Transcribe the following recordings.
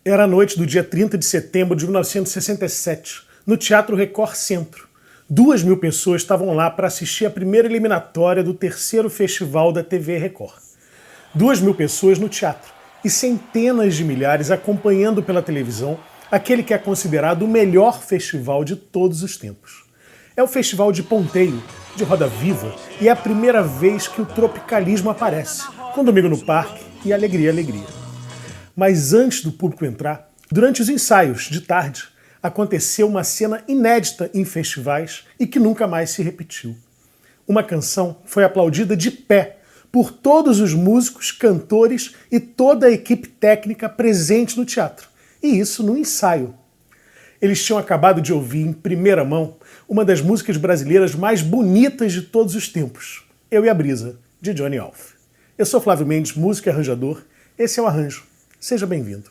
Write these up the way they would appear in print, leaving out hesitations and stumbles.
Era a noite do dia 30 de setembro de 1967, no Teatro Record Centro. 2.000 pessoas estavam lá para assistir a primeira eliminatória do terceiro festival da TV Record. 2.000 pessoas no teatro e centenas de milhares acompanhando pela televisão aquele que é considerado o melhor festival de todos os tempos. É o Festival de Ponteio, de Roda Viva, e é a primeira vez que o tropicalismo aparece, com Domingo no Parque e Alegria, Alegria. Mas antes do público entrar, durante os ensaios de tarde, aconteceu uma cena inédita em festivais e que nunca mais se repetiu. Uma canção foi aplaudida de pé por todos os músicos, cantores e toda a equipe técnica presente no teatro. E isso no ensaio. Eles tinham acabado de ouvir em primeira mão uma das músicas brasileiras mais bonitas de todos os tempos, Eu e a Brisa, de Johnny Alf. Eu sou Flávio Mendes, músico e arranjador. Esse é o Arranjo. Seja bem-vindo.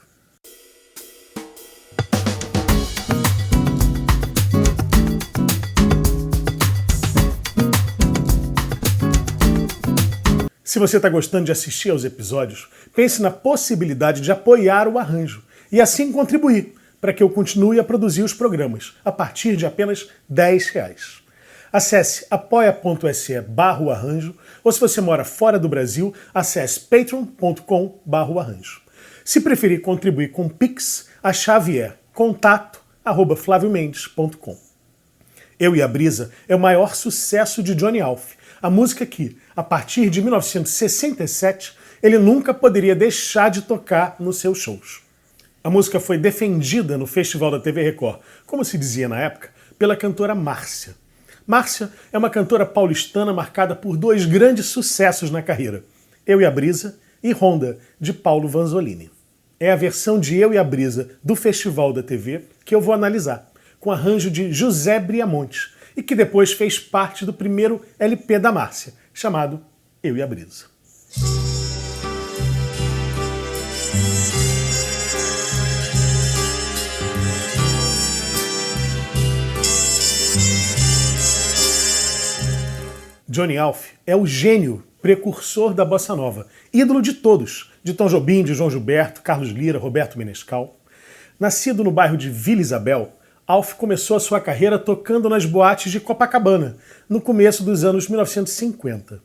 Se você está gostando de assistir aos episódios, pense na possibilidade de apoiar o Arranjo e assim contribuir para que eu continue a produzir os programas a partir de apenas R$10. Acesse apoia.se/arranjo ou, se você mora fora do Brasil, acesse patreon.com/arranjo. Se preferir contribuir com Pix, a chave é contato@flaviomendes.com. Eu e a Brisa é o maior sucesso de Johnny Alf, a música que, a partir de 1967, ele nunca poderia deixar de tocar nos seus shows. A música foi defendida no Festival da TV Record, como se dizia na época, pela cantora Márcia. Márcia é uma cantora paulistana marcada por 2 grandes sucessos na carreira, Eu e a Brisa e Ronda, de Paulo Vanzolini. É a versão de Eu e a Brisa do Festival da TV que eu vou analisar, com arranjo de José Briamonte, e que depois fez parte do primeiro LP da Márcia, chamado Eu e a Brisa. Johnny Alf é o gênio precursor da bossa nova, ídolo de todos, de Tom Jobim, de João Gilberto, Carlos Lira, Roberto Menescal. Nascido no bairro de Vila Isabel, Alf começou a sua carreira tocando nas boates de Copacabana, no começo dos anos 1950.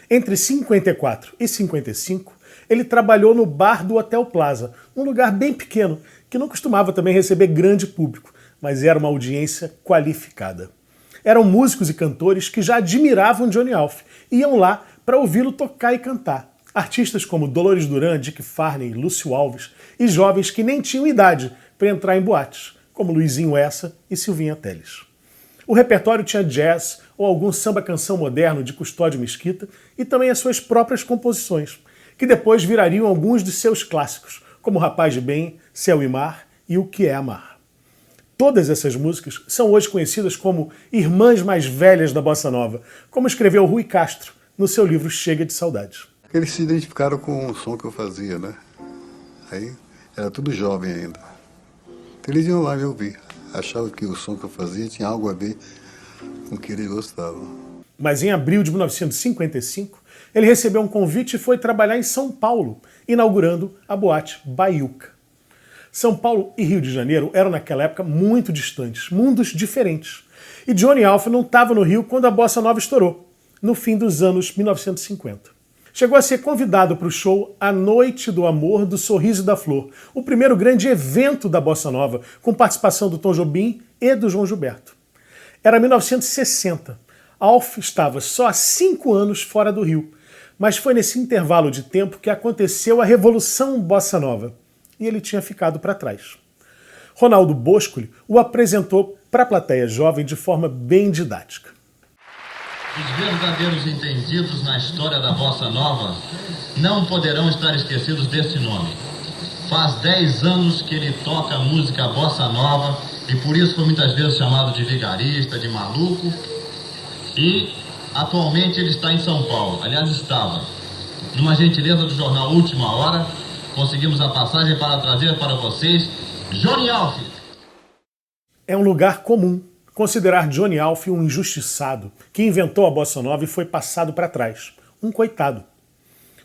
Entre 54 e 55, ele trabalhou no bar do Hotel Plaza, um lugar bem pequeno, que não costumava também receber grande público, mas era uma audiência qualificada. Eram músicos e cantores que já admiravam Johnny Alf e iam lá para ouvi-lo tocar e cantar. Artistas como Dolores Duran, Dick Farney, Lúcio Alves e jovens que nem tinham idade para entrar em boates, como Luizinho Essa e Silvinha Telles. O repertório tinha jazz ou algum samba-canção moderno de Custódio Mesquita e também as suas próprias composições, que depois virariam alguns de seus clássicos, como Rapaz de Bem, Céu e Mar e O Que é Amar. Todas essas músicas são hoje conhecidas como irmãs mais velhas da bossa nova, como escreveu Rui Castro no seu livro Chega de Saudade. Eles se identificaram com o som que eu fazia, né? Aí era tudo jovem ainda. Eles iam lá me ouvir, achavam que o som que eu fazia tinha algo a ver com o que eles gostavam. Mas em abril de 1955, ele recebeu um convite e foi trabalhar em São Paulo, inaugurando a boate Baiuca. São Paulo e Rio de Janeiro eram naquela época muito distantes, mundos diferentes. E Johnny Alf não estava no Rio quando a bossa nova estourou, no fim dos anos 1950. Chegou a ser convidado para o show A Noite do Amor, do Sorriso e da Flor, o primeiro grande evento da bossa nova, com participação do Tom Jobim e do João Gilberto. Era 1960. Alf estava só há 5 anos fora do Rio, mas foi nesse intervalo de tempo que aconteceu a Revolução Bossa Nova, e ele tinha ficado para trás. Ronaldo Boscoli o apresentou para a plateia jovem de forma bem didática. Os verdadeiros entendidos na história da bossa nova não poderão estar esquecidos desse nome. Faz 10 anos que ele toca a música bossa nova e por isso foi muitas vezes chamado de vigarista, de maluco. E atualmente ele está em São Paulo. Aliás, estava. Numa gentileza do jornal Última Hora, conseguimos a passagem para trazer para vocês Johnny Alf. É um lugar comum considerar Johnny Alf um injustiçado que inventou a bossa nova e foi passado para trás. Um coitado.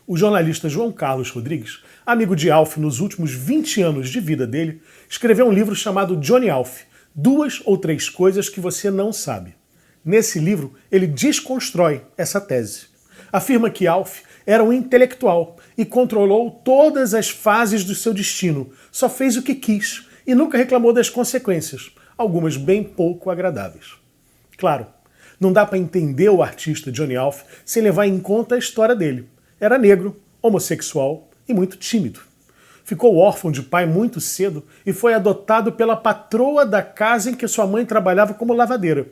O jornalista João Carlos Rodrigues amigo de Alf nos últimos 20 anos de vida dele, escreveu um livro chamado Johnny Alf, 2 ou 3 coisas que você não sabe. Nesse livro, ele desconstrói essa tese. Afirma que Alf era um intelectual e controlou todas as fases do seu destino, só fez o que quis e nunca reclamou das consequências, algumas bem pouco agradáveis. Claro, não dá para entender o artista Johnny Alf sem levar em conta a história dele. Era negro, homossexual e muito tímido. Ficou órfão de pai muito cedo e foi adotado pela patroa da casa em que sua mãe trabalhava como lavadeira,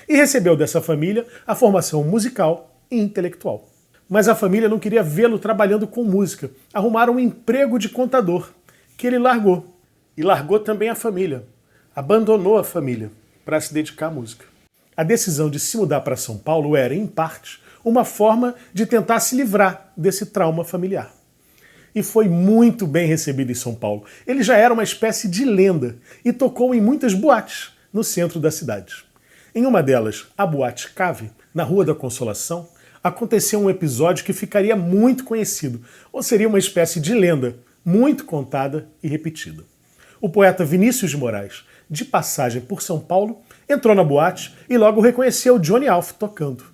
e recebeu dessa família a formação musical e intelectual. Mas a família não queria vê-lo trabalhando com música. Arrumaram um emprego de contador, que ele largou. E largou também a família. Abandonou a família para se dedicar à música. A decisão de se mudar para São Paulo era, em parte, uma forma de tentar se livrar desse trauma familiar. E foi muito bem recebido em São Paulo. Ele já era uma espécie de lenda e tocou em muitas boates no centro da cidade. Em uma delas, a Boate Cave, na Rua da Consolação, aconteceu um episódio que ficaria muito conhecido, ou seria uma espécie de lenda, muito contada e repetida. O poeta Vinícius de Moraes, de passagem por São Paulo, entrou na boate e logo reconheceu Johnny Alf tocando.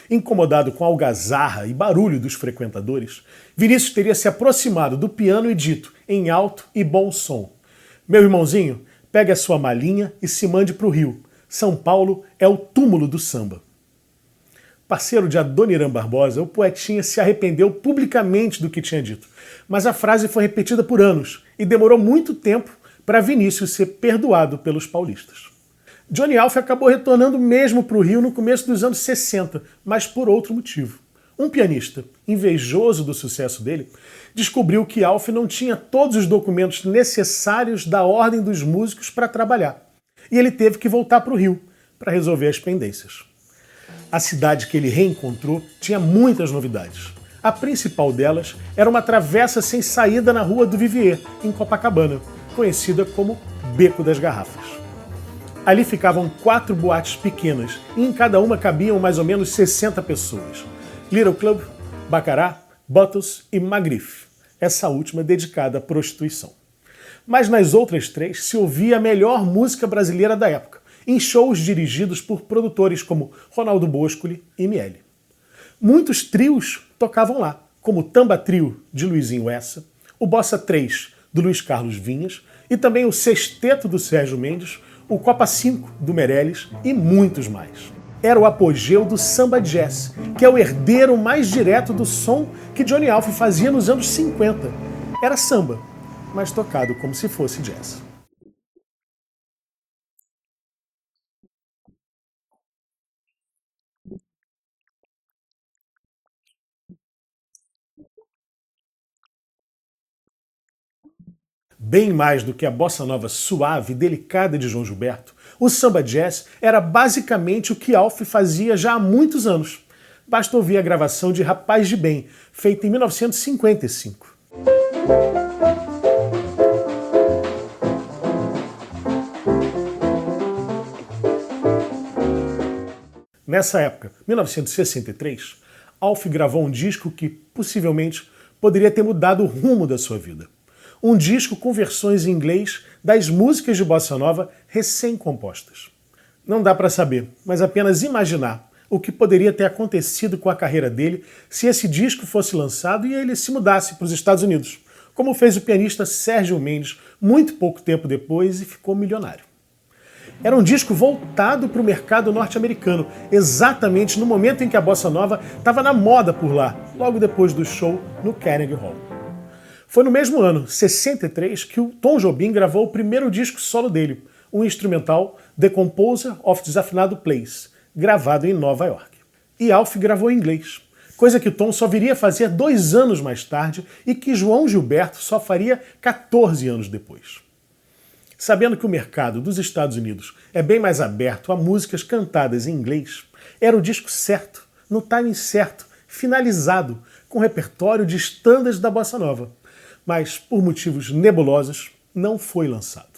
Incomodado com a algazarra e barulho dos frequentadores, Vinícius teria se aproximado do piano e dito, em alto e bom som: "Meu irmãozinho, pegue a sua malinha e se mande para o Rio. São Paulo é o túmulo do samba." Parceiro de Adoniran Barbosa, o poetinha se arrependeu publicamente do que tinha dito, mas a frase foi repetida por anos e demorou muito tempo para Vinícius ser perdoado pelos paulistas. Johnny Alf acabou retornando mesmo para o Rio no começo dos anos 60, mas por outro motivo. Um pianista, invejoso do sucesso dele, descobriu que Alf não tinha todos os documentos necessários da Ordem dos Músicos para trabalhar, e ele teve que voltar para o Rio para resolver as pendências. A cidade que ele reencontrou tinha muitas novidades. A principal delas era uma travessa sem saída na Rua do Vivier, em Copacabana, conhecida como Beco das Garrafas. Ali ficavam 4 boates pequenas e em cada uma cabiam mais ou menos 60 pessoas. Little Club, Baccarat, Bottles e Magritte, essa última dedicada à prostituição. Mas nas outras 3 se ouvia a melhor música brasileira da época, em shows dirigidos por produtores como Ronaldo Boscoli e Miele. Muitos trios tocavam lá, como o Tamba Trio, de Luizinho Essa, o Bossa 3, do Luiz Carlos Vinhas, e também o Sexteto do Sérgio Mendes, o Copa 5, do Meirelles e muitos mais. Era o apogeu do samba jazz, que é o herdeiro mais direto do som que Johnny Alf fazia nos anos 50. Era samba, mas tocado como se fosse jazz. Bem mais do que a bossa nova suave e delicada de João Gilberto, o samba jazz era basicamente o que Alf fazia já há muitos anos. Basta ouvir a gravação de Rapaz de Bem, feita em 1955. Nessa época, 1963, Alf gravou um disco que, possivelmente, poderia ter mudado o rumo da sua vida. Um disco com versões em inglês das músicas de bossa nova recém-compostas. Não dá para saber, mas apenas imaginar o que poderia ter acontecido com a carreira dele se esse disco fosse lançado e ele se mudasse para os Estados Unidos, como fez o pianista Sérgio Mendes muito pouco tempo depois e ficou milionário. Era um disco voltado para o mercado norte-americano, exatamente no momento em que a bossa nova estava na moda por lá, logo depois do show no Carnegie Hall. Foi no mesmo ano, 63, que o Tom Jobim gravou o primeiro disco solo dele, um instrumental The Composer of Desafinado Place, gravado em Nova York. E Alf gravou em inglês, coisa que Tom só viria a fazer 2 anos mais tarde e que João Gilberto só faria 14 anos depois. Sabendo que o mercado dos Estados Unidos é bem mais aberto a músicas cantadas em inglês, era o disco certo, no timing certo, finalizado, com repertório de estándares da bossa nova. Mas, por motivos nebulosos, não foi lançado.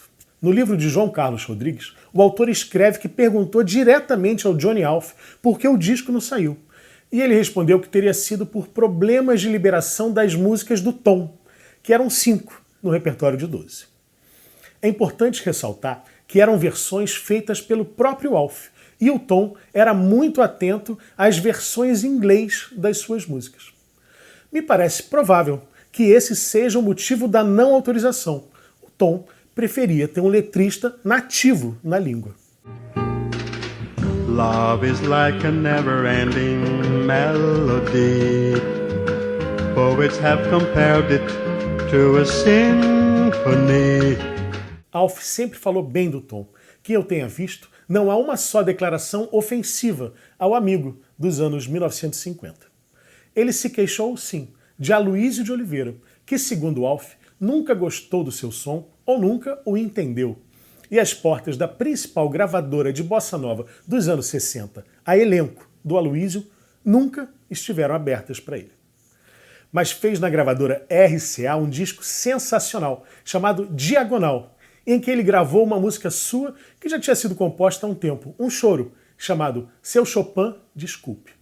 No livro de João Carlos Rodrigues, o autor escreve que perguntou diretamente ao Johnny Alf por que o disco não saiu. E ele respondeu que teria sido por problemas de liberação das músicas do Tom, que eram 5 no repertório de 12. É importante ressaltar que eram versões feitas pelo próprio Alf, e o Tom era muito atento às versões em inglês das suas músicas. Me parece provável que esse seja o motivo da não autorização. O Tom preferia ter um letrista nativo na língua. Love is like a never-ending melody. Poets have compared it to a symphony. Alf sempre falou bem do Tom. Que eu tenha visto, não há uma só declaração ofensiva ao amigo dos anos 1950. Ele se queixou, sim, de Aloysio de Oliveira, que, segundo Alf, nunca gostou do seu som ou nunca o entendeu. E as portas da principal gravadora de bossa nova dos anos 60, a elenco do Aloysio, nunca estiveram abertas para ele. Mas fez na gravadora RCA um disco sensacional, chamado Diagonal, em que ele gravou uma música sua que já tinha sido composta há um tempo, um choro, chamado Seu Chopin, Desculpe.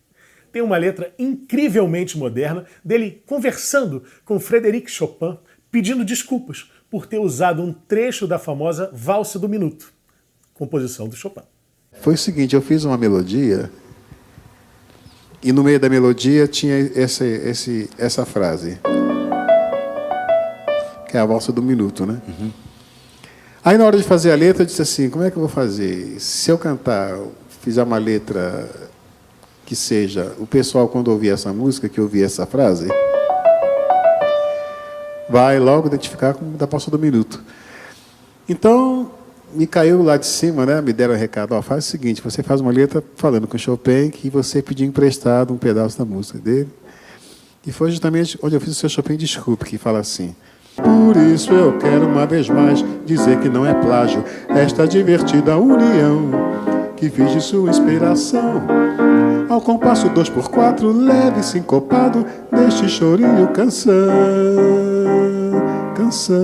Tem uma letra incrivelmente moderna dele conversando com Frédéric Chopin, pedindo desculpas por ter usado um trecho da famosa Valsa do Minuto, composição do Chopin. Foi o seguinte, eu fiz uma melodia e no meio da melodia tinha essa frase, que é a Valsa do Minuto, né? Uhum. Aí na hora de fazer a letra eu disse assim, como é que eu vou fazer? Se eu cantar, fizer uma letra que seja, o pessoal quando ouvir essa música, que ouvir essa frase, vai logo identificar como da Valsa do Minuto. Então, me caiu lá de cima, né? Me deram um recado, ó, faz o seguinte, você faz uma letra falando com Chopin que você pediu emprestado um pedaço da música dele. E foi justamente onde eu fiz o Seu Chopin Desculpe, que fala assim: por isso eu quero uma vez mais dizer que não é plágio esta divertida união que fiz de sua inspiração. Ao compasso 2/4, leve sincopado, deste chorinho canção, canção.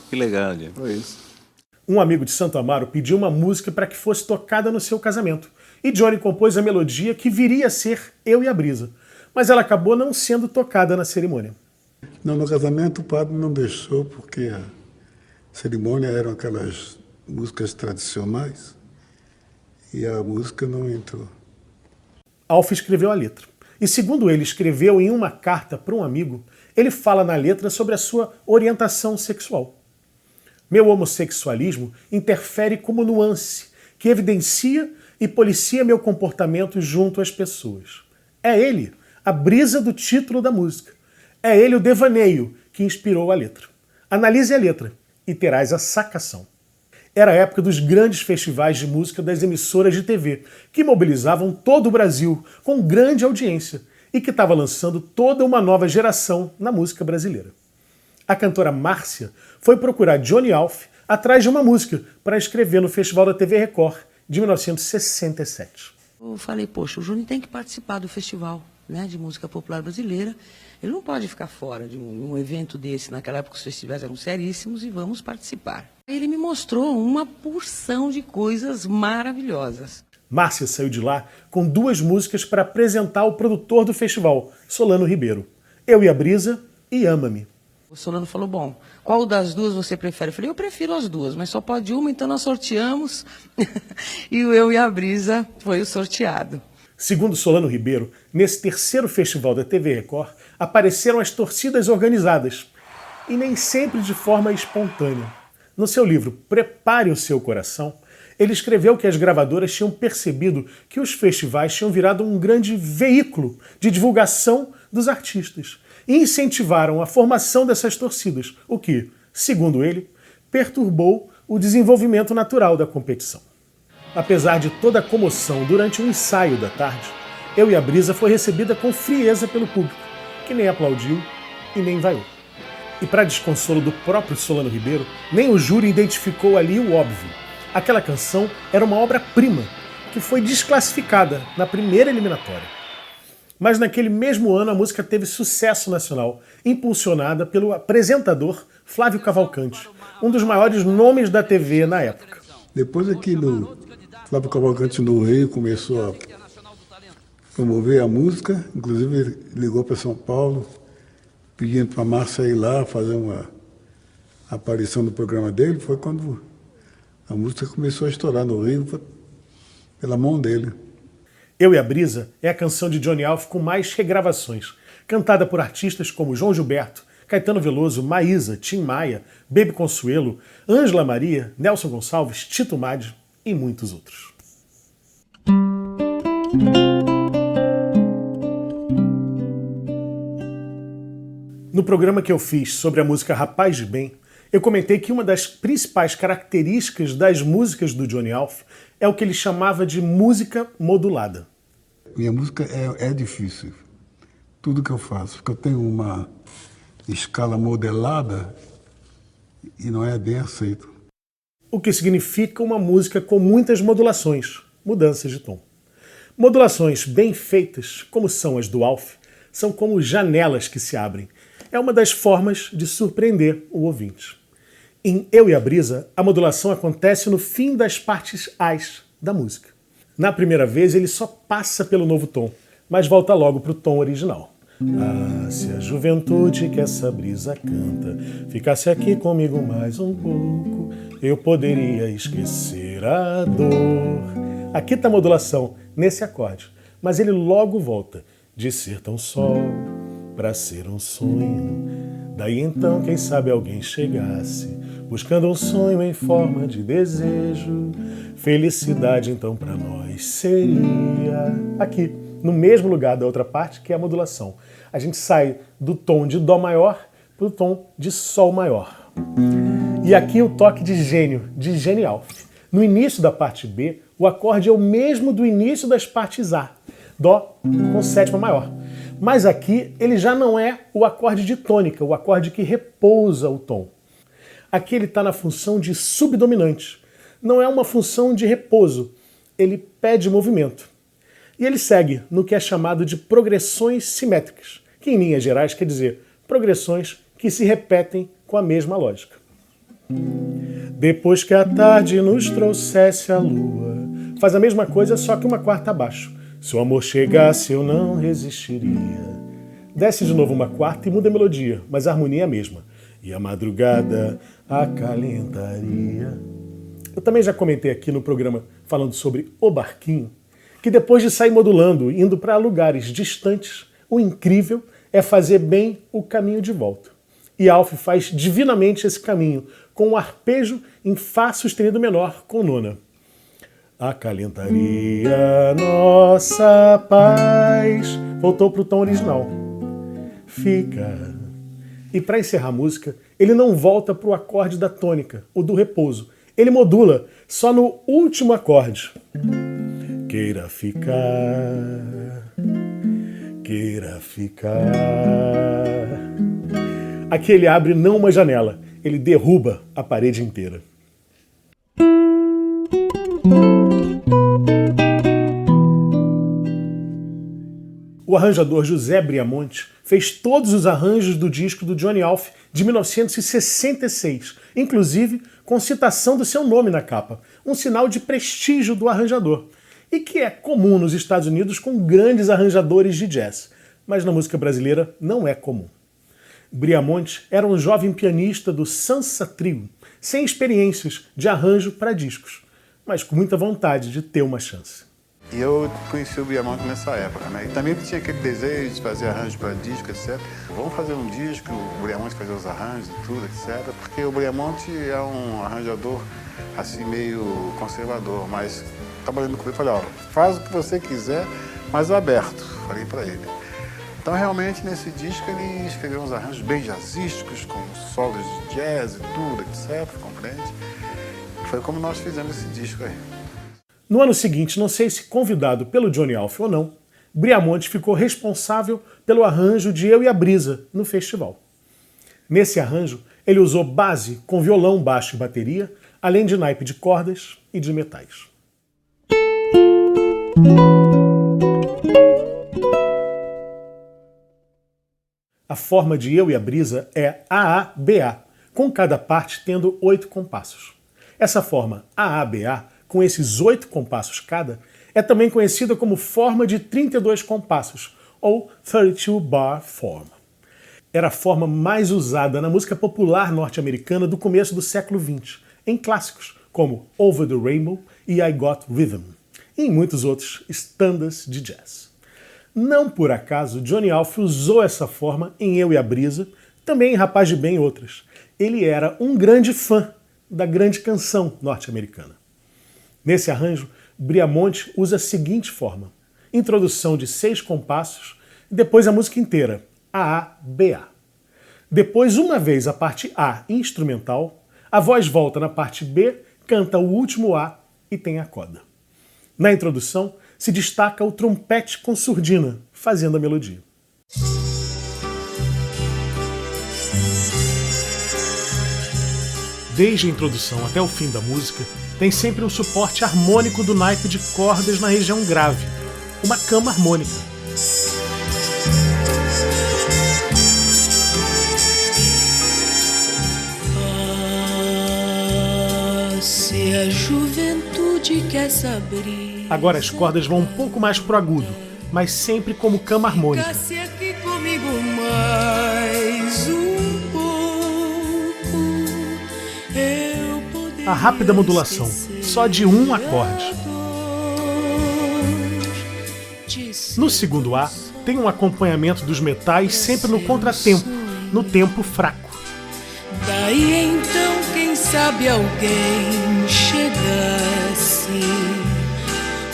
Que legal, Diego. Foi isso. Um amigo de Santo Amaro pediu uma música para que fosse tocada no seu casamento. E Johnny compôs a melodia que viria a ser Eu e a Brisa. Mas ela acabou não sendo tocada na cerimônia. Não, no casamento o padre não deixou, porque a cerimônia eram aquelas músicas tradicionais e a música não entrou. Alf escreveu a letra. E segundo ele escreveu em uma carta para um amigo, ele fala na letra sobre a sua orientação sexual. Meu homossexualismo interfere como nuance, que evidencia e policia meu comportamento junto às pessoas. É ele a brisa do título da música. É ele o devaneio que inspirou a letra. Analise a letra e terás a sacação. Era a época dos grandes festivais de música das emissoras de TV, que mobilizavam todo o Brasil com grande audiência e que estava lançando toda uma nova geração na música brasileira. A cantora Márcia foi procurar Johnny Alf atrás de uma música para escrever no Festival da TV Record de 1967. Eu falei, poxa, o Júnior tem que participar do festival, né, de música popular brasileira. Ele não pode ficar fora de um evento desse. Naquela época os festivais eram seríssimos e vamos participar. Ele me mostrou uma porção de coisas maravilhosas. Márcia saiu de lá com 2 músicas para apresentar ao produtor do festival, Solano Ribeiro. Eu e a Brisa e Ama-me. O Solano falou, bom, qual das 2 você prefere? Eu falei, eu prefiro as 2, mas só pode uma, então nós sorteamos. E o Eu e a Brisa foi o sorteado. Segundo Solano Ribeiro, nesse terceiro festival da TV Record, apareceram as torcidas organizadas, e nem sempre de forma espontânea. No seu livro Prepare o Seu Coração, ele escreveu que as gravadoras tinham percebido que os festivais tinham virado um grande veículo de divulgação dos artistas e incentivaram a formação dessas torcidas, o que, segundo ele, perturbou o desenvolvimento natural da competição. Apesar de toda a comoção durante o ensaio da tarde, Eu e a Brisa foi recebida com frieza pelo público, que nem aplaudiu e nem vaiou. E para desconsolo do próprio Solano Ribeiro, nem o júri identificou ali o óbvio. Aquela canção era uma obra-prima, que foi desclassificada na primeira eliminatória. Mas naquele mesmo ano a música teve sucesso nacional, impulsionada pelo apresentador Flávio Cavalcante, um dos maiores nomes da TV na época. Depois aqui no Flávio Cavalcante no Rio começou a promover a música, inclusive ligou para São Paulo, pedindo para a Márcia ir lá fazer uma aparição no programa dele. Foi quando a música começou a estourar no Rio, pela mão dele. Eu e a Brisa é a canção de Johnny Alf com mais regravações, cantada por artistas como João Gilberto, Caetano Veloso, Maísa, Tim Maia, Baby Consuelo, Ângela Maria, Nelson Gonçalves, Tito Madi e muitos outros. No programa que eu fiz sobre a música Rapaz de Bem, eu comentei que uma das principais características das músicas do Johnny Alf é o que ele chamava de música modulada. Minha música é difícil, tudo que eu faço, porque eu tenho uma escala modelada e não é bem aceito. O que significa uma música com muitas modulações, mudanças de tom. Modulações bem feitas, como são as do Alf, são como janelas que se abrem. É uma das formas de surpreender o ouvinte. Em Eu e a Brisa, a modulação acontece no fim das partes As da música. Na primeira vez, ele só passa pelo novo tom, mas volta logo para o tom original. Ah, se a juventude que essa brisa canta ficasse aqui comigo mais um pouco, eu poderia esquecer a dor. Aqui está a modulação, nesse acorde, mas ele logo volta. De ser tão só para ser um sonho. Daí então, quem sabe alguém chegasse, buscando um sonho em forma de desejo. Felicidade então para nós seria. Aqui, no mesmo lugar da outra parte, que é a modulação. A gente sai do tom de Dó maior para o tom de Sol maior. E aqui o toque de gênio, de genial. No início da parte B, o acorde é o mesmo do início das partes A. Dó com sétima maior. Mas aqui ele já não é o acorde de tônica, o acorde que repousa o tom. Aqui ele está na função de subdominante. Não é uma função de repouso, ele pede movimento. E ele segue no que é chamado de progressões simétricas, que em linhas gerais quer dizer progressões que se repetem com a mesma lógica. Depois que a tarde nos trouxesse a lua, faz a mesma coisa, só que uma quarta abaixo. Se o amor chegasse, eu não resistiria. Desce de novo uma quarta e muda a melodia, mas a harmonia é a mesma. E a madrugada acalentaria. Eu também já comentei aqui no programa falando sobre O Barquinho, que depois de sair modulando, indo para lugares distantes, o incrível é fazer bem o caminho de volta. E Alf faz divinamente esse caminho, com um arpejo em Fá sustenido menor com nona. Acalentaria nossa paz. Voltou para o tom original. Fica. E para encerrar a música, ele não volta para o acorde da tônica, o do repouso. Ele modula só no último acorde. Queira ficar, queira ficar. Aqui ele abre não uma janela, ele derruba a parede inteira. O arranjador José Briamonte fez todos os arranjos do disco do Johnny Alf de 1966, inclusive com citação do seu nome na capa, um sinal de prestígio do arranjador, e que é comum nos Estados Unidos com grandes arranjadores de jazz, mas na música brasileira não é comum. Briamonte era um jovem pianista do Sansa Trio, sem experiências de arranjo para discos, mas com muita vontade de ter uma chance. E eu conheci o Briamonte nessa época, né? E também tinha aquele desejo de fazer arranjo para disco, etc. Vamos fazer um disco, o Briamonte fazer os arranjos e tudo, etc. Porque o Briamonte é um arranjador, assim, meio conservador, mas trabalhando com ele, falei, ó, faz o que você quiser, mas aberto, falei para ele. Então, realmente, nesse disco, ele escreveu uns arranjos bem jazzísticos, com solos de jazz e tudo, etc., compreende? Foi como nós fizemos esse disco aí. No ano seguinte, não sei se convidado pelo Johnny Alf ou não, Briamonte ficou responsável pelo arranjo de Eu e a Brisa no festival. Nesse arranjo, ele usou base com violão, baixo e bateria, além de naipe de cordas e de metais. A forma de Eu e a Brisa é AABA, com cada parte tendo 8 compassos. Essa forma AABA, com esses 8 compassos cada, É também conhecida como forma de 32 compassos, ou 32 bar form. Era a forma mais usada na música popular norte-americana do começo do século XX, em clássicos como Over the Rainbow e I Got Rhythm, e em muitos outros standards de jazz. Não por acaso, Johnny Alf usou essa forma em Eu e a Brisa, também em Rapaz de Bem e outras. Ele era um grande fã da grande canção norte-americana. Nesse arranjo, Briamonte usa a seguinte forma: introdução de 6 compassos e depois a música inteira, A-A-B-A. Depois, uma vez a parte A instrumental, a voz volta na parte B, canta o último A e tem a coda. Na introdução, se destaca o trompete com surdina, fazendo a melodia. Desde a introdução até o fim da música, tem sempre um suporte harmônico do naipe de cordas na região grave, uma cama harmônica. Se a juventude quer saber. Agora as cordas vão um pouco mais pro agudo, mas sempre como cama harmônica. Ficasse aqui comigo mais um pouco, eu poderia. A rápida modulação, só de um acorde. No segundo A, tem um acompanhamento dos metais sempre no contratempo, no tempo fraco. Daí então, quem sabe alguém chegasse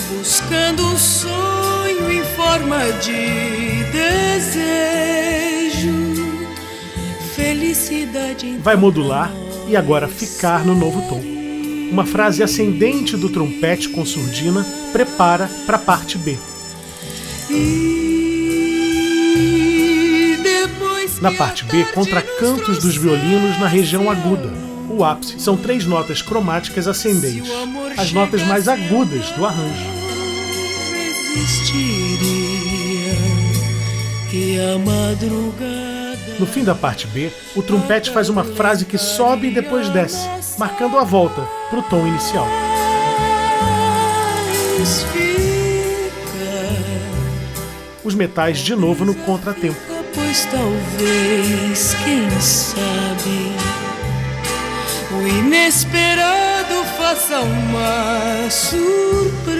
buscando um sonho em forma de desejo, felicidade. Vai modular e agora ficar no novo tom. Uma frase ascendente do trompete com surdina prepara para a parte B. Na parte B, contracantos dos violinos na região aguda. O ápice são 3 notas cromáticas ascendentes, as notas mais agudas do arranjo. No fim da parte B, o trompete faz uma frase que sobe e depois desce, marcando a volta para o tom inicial. Os metais de novo no contratempo. Pois talvez, quem sabe, o inesperado faça uma surpresa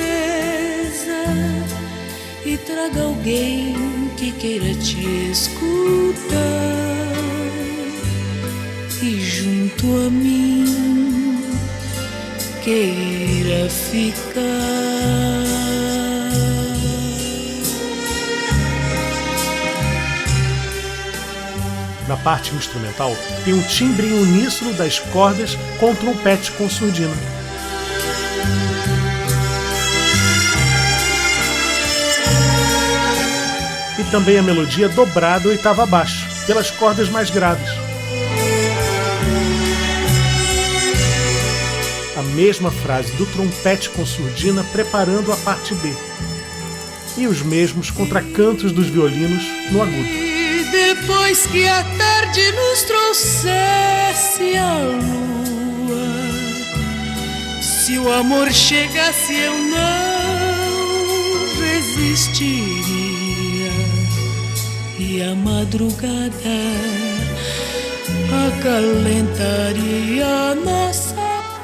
e traga alguém que queira te escutar e junto a mim queira ficar. Na parte instrumental, tem um timbre uníssono das cordas com o trompete com surdina. E também a melodia dobrada oitava abaixo, pelas cordas mais graves. A mesma frase do trompete com surdina preparando a parte B. E os mesmos contracantos dos violinos no agudo. Depois que a tarde nos trouxesse a lua, se o amor chegasse eu não resistiria, e a madrugada acalentaria a nossa.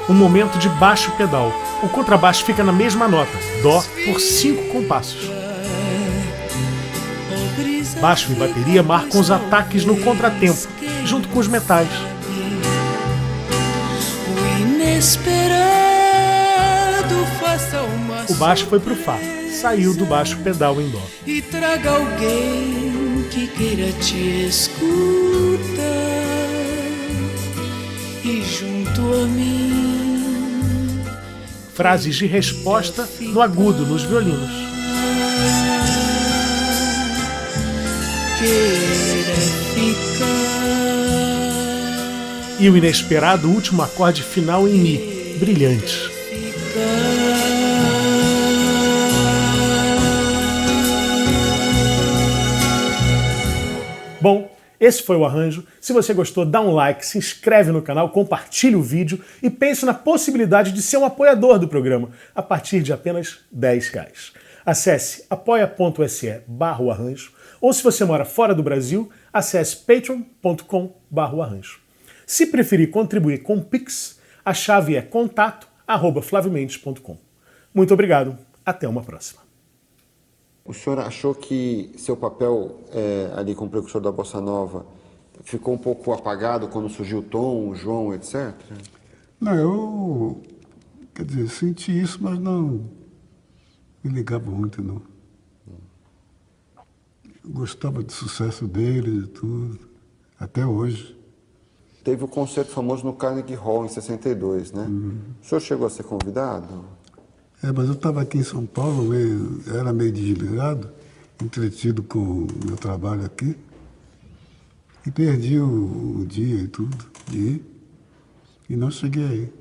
Um momento de baixo pedal. O contrabaixo fica na mesma nota, Dó, por 5 compassos. Baixo e bateria marcam os ataques no contratempo, junto com os metais. O baixo foi pro Fá, saiu do baixo pedal em Dó. E traga alguém que queira te escutar e junto a mim. Frases de resposta no agudo nos violinos. E o inesperado último acorde final em Mi, brilhante. Bom, Esse foi o arranjo. Se você gostou, dá um like, se inscreve no canal, compartilhe o vídeo e pense na possibilidade de ser um apoiador do programa a partir de apenas R$10. Acesse apoia.se/arranjo ou, se você mora fora do Brasil, acesse patreon.com/arranjo. Se preferir contribuir com o Pix, a chave é contato@flaviomendes.com. Muito obrigado, até uma próxima. O senhor achou que seu papel ali como precursor da Bossa Nova ficou um pouco apagado quando surgiu o Tom, o João, etc? Não, eu, quer dizer, senti isso, mas não me ligava muito, não. Eu gostava do sucesso deles e tudo, até hoje. Teve o concerto famoso no Carnegie Hall em 62, né? O senhor chegou a ser convidado? Mas eu estava aqui em São Paulo, era meio desligado, entretido com o meu trabalho aqui, e perdi o dia e tudo, de ir, e não cheguei aí.